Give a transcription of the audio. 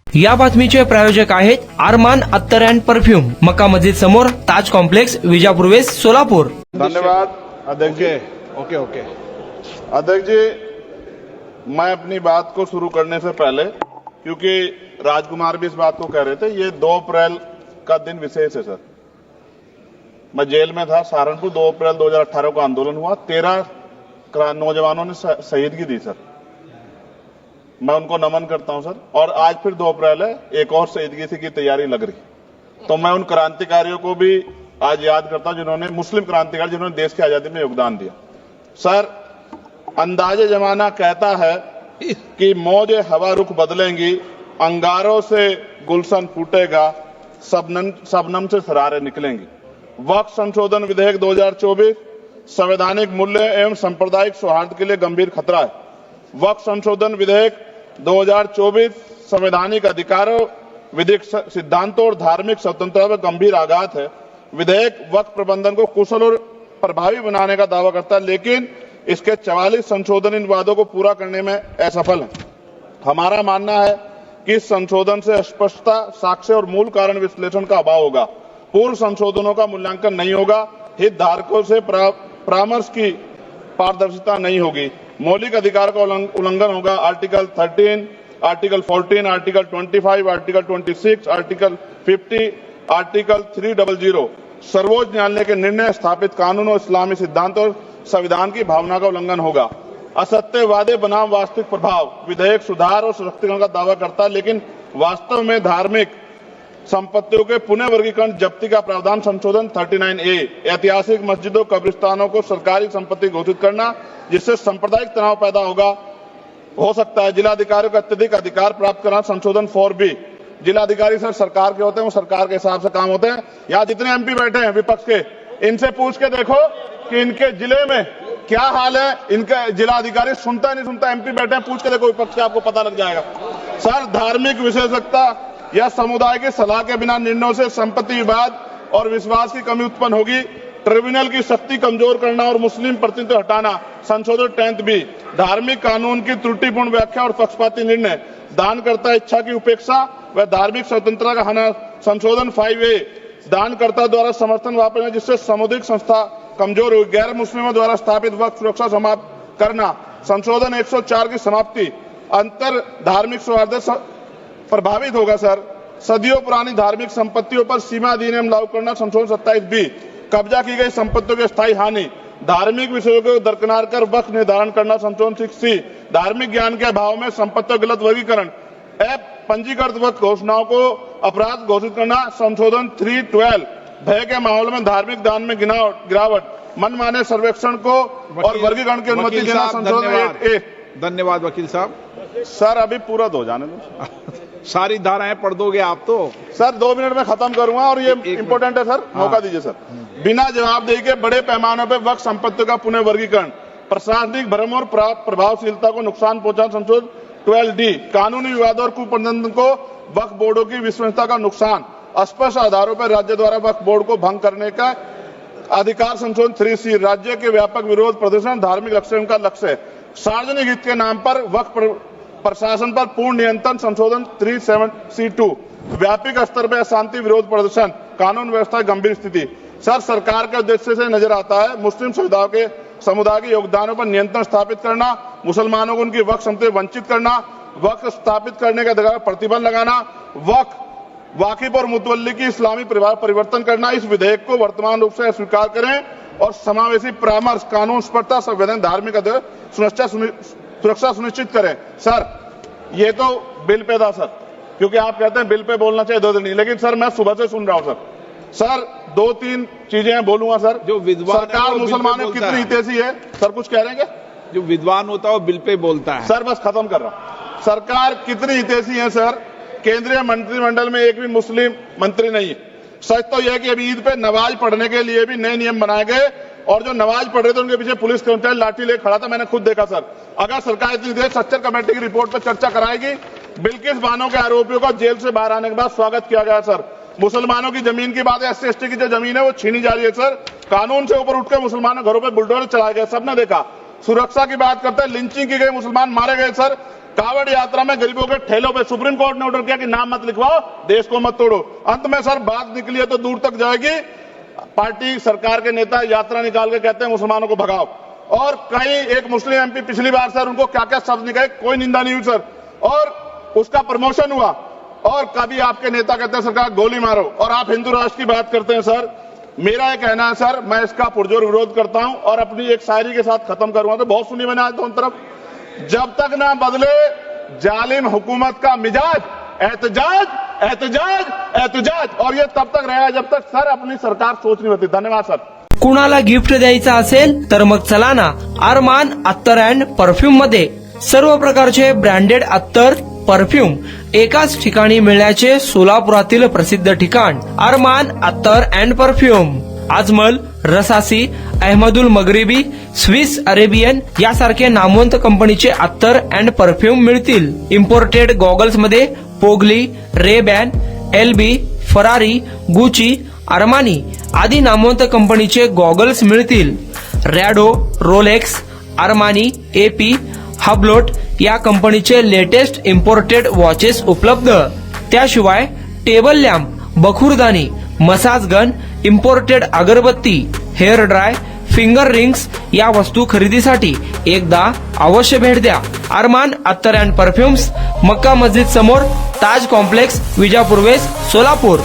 या बातमीचे प्रायोजक आहेत आरमान अत्तर अँड परफ्यूम, मक्का मस्जिद समोर, ताज कॉम्प्लेक्स, विजापूर वेस्ट, सोलापूर। धन्यवाद अध्यक्ष जी। ओके अध्यक्ष जी, मैं अपनी बात को शुरू करने से पहले, क्योंकि राजकुमार भी इस बात को कह रहे थे, ये 2 अप्रैल का दिन विशेष है सर। मैं जेल में था सहारनपुर, 2 अप्रैल 2018 को आंदोलन हुआ, 13 नौजवानों ने शहीदगी दी सर। मैं उनको नमन करता हूं सर। और आज फिर 2 अप्रैल है, एक और शहीदगी की तैयारी लग रही। तो मैं उन क्रांतिकारियों को भी आज याद करता हूं जिन्होंने, मुस्लिम क्रांतिकारी जिन्होंने देश की आजादी में योगदान दिया। सर, अंदाजे जमाना कहता है कि मौजे हवा रुख बदलेंगी, अंगारों से गुलशन फूटेगा, शबनम से सरारे निकलेंगी। वक्फ संशोधन विधेयक 2024 संवैधानिक मूल्य एवं सांप्रदायिक सौहार्द के लिए गंभीर खतरा है। वक्फ संशोधन विधेयक 2024 संवैधानिक अधिकारों, विधिक सिद्धांतों और धार्मिक स्वतंत्रता पर गंभीर आघात है। विधेयक वक्फ प्रबंधन को कुशल और प्रभावी बनाने का दावा करता है, लेकिन इसके 44 संशोधन इन वादों को पूरा करने में असफल है। हमारा मानना है कि इस संशोधन से स्पष्टता, साक्ष्य और मूल कारण विश्लेषण का अभाव होगा। पूर्व संशोधनों का मूल्यांकन नहीं होगा, हितधारकों से परामर्श की पारदर्शिता नहीं होगी, मौलिक अधिकार का उल्लंघन होगा। Article 13, article 14, article 25, article 26, article 50, article 300 सर्वोच्च न्यायालय के निर्णय, स्थापित कानून और इस्लामी सिद्धांत और संविधान की भावना का उल्लंघन होगा। असत्य वादे बनाम वास्तविक प्रभाव, विधेयक सुधार और सशक्तिकरण का दावा करता है, लेकिन वास्तव में धार्मिक संपत्तियों के पुनः वर्गीकरण, जब्ती का प्रावधान संशोधन 39A, ऐतिहासिक मस्जिदों, कब्रिस्तानों को सरकारी संपत्ति घोषित करना, जिससे सांप्रदायिक तनाव पैदा हो सकता है। जिलाधिकारियों को अत्यधिक अधिकार प्राप्त करना, संशोधन 4B। जिलाधिकारी सर सरकार के होते हैं, वो सरकार के हिसाब से काम होते हैं। यहाँ जितने MP बैठे हैं विपक्ष के, इनसे पूछ के देखो कि इनके जिले में क्या हाल है। इनका जिलाधिकारी सुनता नहीं सुनता, MP बैठे हैं, पूछ के देखो विपक्ष के, आपको पता लग जाएगा। सर, धार्मिक विशेषज्ञता या समुदाय की सलाह के बिना निर्णयों से संपत्ति विवाद और विश्वास की कमी उत्पन्न होगी। ट्रिब्यूनल की शक्ति कमजोर करना और मुस्लिम प्रतिनिधित्व हटाना, संशोधन 10B। धार्मिक कानून की त्रुटिपूर्ण व्याख्या और पक्षपाती निर्णय, दानकर्ता इच्छा की उपेक्षा व धार्मिक स्वतंत्रता का हनन, संशोधन 5A। दानकर्ता द्वारा समर्थन वापस, जिससे सामुदायिक संस्था कमजोर हुई। गैर मुस्लिमों द्वारा स्थापित वक्फ सुरक्षा समाप्त करना, संशोधन 104 की समाप्ति। अंतर धार्मिक सौहार्द प्रभावित होगा सर। सदियों पुरानी धार्मिक संपत्तियों पर सीमा अधिनियम लागू करना, संशोधन 27B। कब्जा की गई संपत्तियों की स्थायी हानि, धार्मिक विषयों को दरकिनार कर वक्फ निर्धारण करना, संशोधन 6C। धार्मिक ज्ञान के अभाव में संपत्तियों गलत वर्गीकरण, पंजीकृत वक्फ घोषणाओं को अपराध घोषित करना, संशोधन 312। भय के माहौल में धार्मिक दान में गिरावट, मनमाने सर्वेक्षण को और वर्गीकरण की अनुमति देना, संशोधन 8A। धन्यवाद वकील साहब। सर, अभी पूरा दो जाने दो। सारी धाराएं पढ़ दोगे आप तो? सर, 2 मिनट में खत्म करूंगा और ये इंपॉर्टेंट है सर, मौका दीजिए सर। बिना जवाबदेही के बड़े पैमाने पर वक्फ संपत्तियों का पुनः वर्गीकरण, प्रशासनिक भ्रम और प्रभावशीलता को नुकसान पहुंचाना, संशोधन 12D। कानूनी विवादों और कुप्रबंधन को वक्फ बोर्डों की विश्वसनीयता का नुकसान, अस्पष्ट आधारों पर राज्य द्वारा वक्फ बोर्ड को भंग करने का अधिकार, संशोधन 3C। राज्य के व्यापक विरोध प्रदर्शन, धार्मिक लक्ष्य का लक्ष्य, सार्वजनिक हित के नाम पर वक्फ प्रशासन पर पूर्ण नियंत्रण, संशोधन 37C2। व्यापक स्तर पर अशांति विरोध प्रदर्शन, कानून व्यवस्था गंभीर स्थिति। सर, सरकार के उद्देश्य से नजर आता है मुस्लिम समुदाय के योगदानों पर नियंत्रण स्थापित करना, मुसलमानों को उनकी वक्फ संपत्ति वंचित करना, वक्फ स्थापित करने के अधिकार पर प्रतिबंध लगाना, वाकिफ और मुतवल्ली की इस्लामी परिवर्तन करना। इस विधेयक को वर्तमान रूप से स्वीकार करें और समावेशी परामर्श, कानून स्पष्टता, संवैधानिक धार्मिक सुरक्षा सुनिश्चित करें। सर, ये तो बिल पे था सर, क्योंकि आप कहते हैं बिल पे बोलना चाहिए, 2 दिन नहीं, लेकिन सर मैं सुबह से सुन रहा हूं सर 2-3 चीजें बोलूंगा सर। जो विद्वान सरकार मुसलमानों की कितनी हितैषी है सर, कुछ कह रहे हैं क्या? जो विद्वान होता है वो बिल पे बोलता है। सर, बस खत्म कर रहा हूं। सरकार कितनी हितैषी है सर? केंद्रीय मंत्रिमंडल में एक भी मुस्लिम मंत्री नहीं है। सच तो यह है कि अभी ईद पे नमाज पढ़ने के लिए भी नए नियम बनाए गए, और जो नमाज पढ़ रहे थे उनके पीछे पुलिस कर्मचारी लाठी लेकर खड़ा था, मैंने खुद देखा सर। अगर सरकार इतनी देर सच्चर कमेटी की रिपोर्ट पर चर्चा कराएगी। बिल्किस बानो के आरोपियों का जेल से बाहर आने के बाद स्वागत किया गया सर। मुसलमानों की जमीन की बात है, SC/ST की जो जमीन है वो छीनी जा रही है सर। कानून से ऊपर उठकर मुसलमानों घरों पर बुलडोजर चलाए गए, सबने देखा। सुरक्षा की बात करते हैं, लिंचिंग की गई, मुसलमान मारे गए सर। कावड़ यात्रा में गरीबों के ठेलों पे सुप्रीम कोर्ट ने ऑर्डर किया कि नाम मत लिखवाओ, देश को मत तोड़ो। अंत में सर बात निकली है तो दूर तक जाएगी। पार्टी सरकार के नेता यात्रा निकाल के कहते हैं मुसलमानों को भगाओ, और कई एक मुस्लिम एमपी पिछली बार सर उनको क्या क्या शब्द निकले, कोई निंदा नहीं हुई सर, और उसका प्रमोशन हुआ। और कभी आपके नेता कहते हैं सरकार गोली मारो, और आप हिंदू राष्ट्र की बात करते हैं सर। मेरा ये कहना है सर, मैं इसका पुरजोर विरोध करता हूं और अपनी एक शायरी के साथ खत्म करूंगा। तो बहुत सुनी मैंने आज दोनों तरफ, जब तक ना बदले जालिम हुकूमत का मिजाज, एहतजाज एहतजाज एहतजाज, और ये तब तक रहेगा जब तक सर अपनी सरकार सोच नहीं होती। धन्यवाद सर। कुणाला गिफ्ट द्यायचा असेल तर मग चला ना अरमान अत्तर अँड परफ्यूम मध्ये सर्व प्रकारचे ब्रँडेड अत्तर परफ्यूम एकाच ठिकाणी मिळण्याचे सोलापुरातील प्रसिद्ध ठिकाण अरमान अत्तर and perfume. Ajmal, Rasasi, Ahmed Al Maghribi, Swiss Arabian यासारखे नामवंत कंपनीचे अत्तर अँड परफ्यूम मिळतील। इम्पोर्टेड गॉगल्स मध्ये पोगली, रेबॅन, एलबी, फरारी, गुची, अरमानी आदी नामवंत कंपनीचे गॉगल्स मिळतील। Rado, Rolex, Armani, AP, Hublot या कंपनीचे लेटेस्ट इम्पोर्टेड वॉचेस उपलब्ध। त्याशिवाय टेबल लॅम्प, बखुरदानी, मसाज गन, इम्पोर्टेड अगरबत्ती, हेअर ड्राय, फिंगर रिंग्स या वस्तू खरेदीसाठी एकदा अवश्य भेट द्या। अरमान अत्तर अँड परफ्युम्स, मक्का मस्जिद समोर, ताज कॉम्प्लेक्स, विजापूर वेस्ट, सोलापूर।